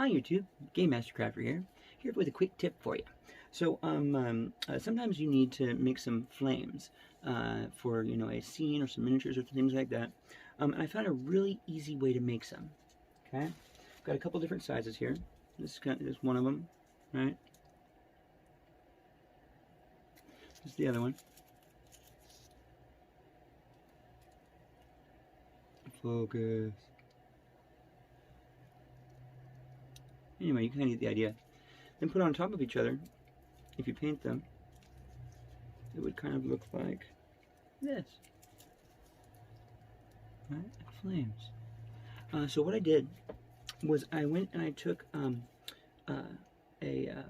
Hi YouTube, Game Master Crafter here with a quick tip for you. So sometimes you need to make some flames for a scene or some miniatures or things like that. And I found a really easy way to make some. Okay, I've got a couple different sizes here. This is one of them, right? This is the other one. Focus. Anyway, you kind of get the idea. Then put on top of each other. If you paint them, it would kind of look like this, right? Like flames. So what I did was I went and I took a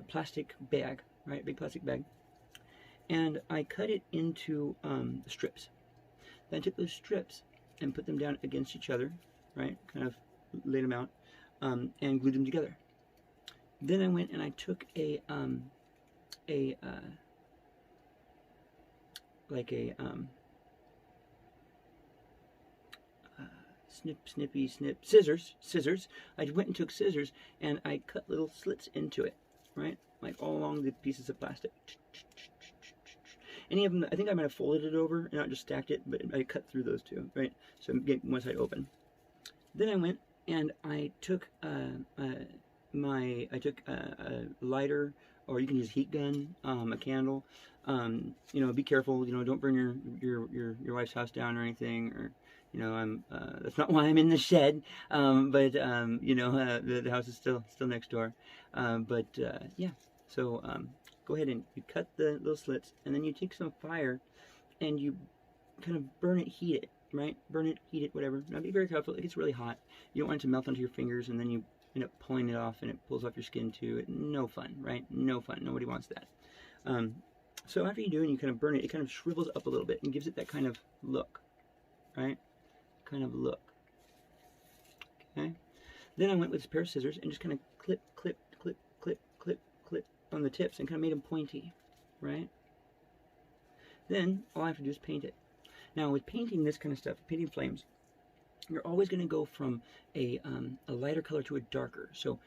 plastic bag, right, big plastic bag, and I cut it into strips. Then I took those strips and put them down against each other, right, kind of laid them out, and glued them together. Then I went and I took scissors. I went and took scissors and I cut little slits into it, right, like all along the pieces of plastic. Any of them, I think I might have folded it over and not just stacked it, but I cut through those two, right, so get one side open. Then I went and I took a lighter, or you can use a heat gun, a candle. Be careful. Don't burn your wife's house down or anything. Or that's not why I'm in the shed. The house is still next door. Yeah. So go ahead and you cut the little slits, and then you take some fire, and you kind of burn it, heat it, right? Burn it, heat it, whatever. Now be very careful. It gets really hot. You don't want it to melt onto your fingers, and then you end up pulling it off and it pulls off your skin too. No fun, right? No fun. Nobody wants that. So after you do and you kind of burn it, it kind of shrivels up a little bit and gives it that kind of look, right? Kind of look. Okay. Then I went with a pair of scissors and just kind of clip, clip, clip, clip, clip, clip on the tips and kind of made them pointy, right? Then all I have to do is paint it. Now with painting this kind of stuff, painting flames, you're always going to go from a lighter color to a darker. So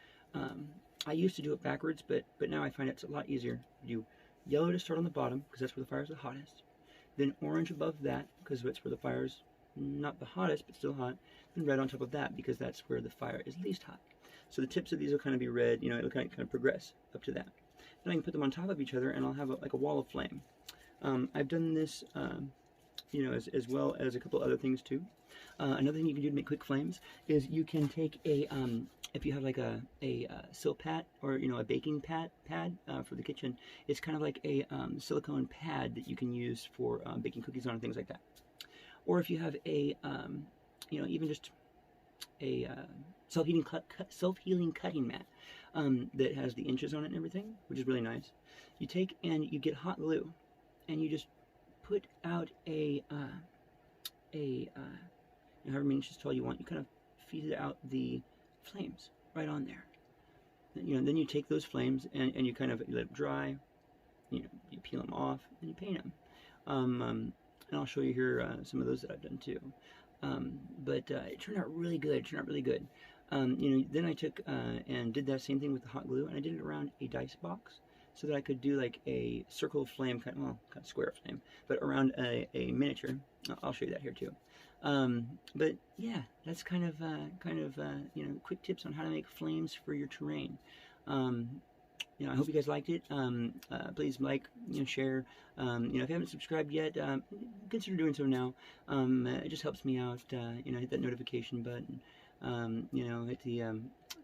I used to do it backwards, but now I find it's a lot easier. You yellow to start on the bottom, because that's where the fire is the hottest. Then orange above that, because that's where the fire is not the hottest, but still hot. Then red on top of that, because that's where the fire is least hot. So the tips of these will kind of be red, it'll kind of progress up to that. Then I can put them on top of each other, and I'll have like a wall of flame. I've done this as well as a couple other things too. Another thing you can do to make quick flames is you can take if you have like a Silpat or a baking pad for the kitchen, it's kind of like a silicone pad that you can use for baking cookies on and things like that. Or if you have a even just a self-healing cutting mat that has the inches on it and everything, which is really nice. You take and you get hot glue and you just put out however many inches tall you want. You kind of feed out the flames right on there. Then you take those flames and you kind of let it dry. You peel them off and you paint them. And I'll show you here some of those that I've done too. It turned out really good. Then I took and did that same thing with the hot glue, and I did it around a dice box, so that I could do like a circle flame, kind of square flame, but around a miniature. I'll show you that here too. But yeah, that's kind of quick tips on how to make flames for your terrain. I hope you guys liked it. Please like, share. If you haven't subscribed yet, consider doing so now. It just helps me out. Hit that notification button. Hit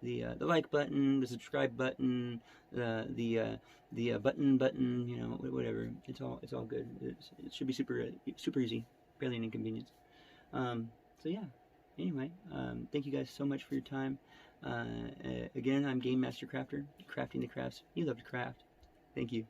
the like button, the subscribe button, the button, whatever. It's all good. It should be super easy, barely an inconvenience. So yeah. Anyway, thank you guys so much for your time. Again, I'm Game Master Crafter, crafting the crafts you love to craft. Thank you.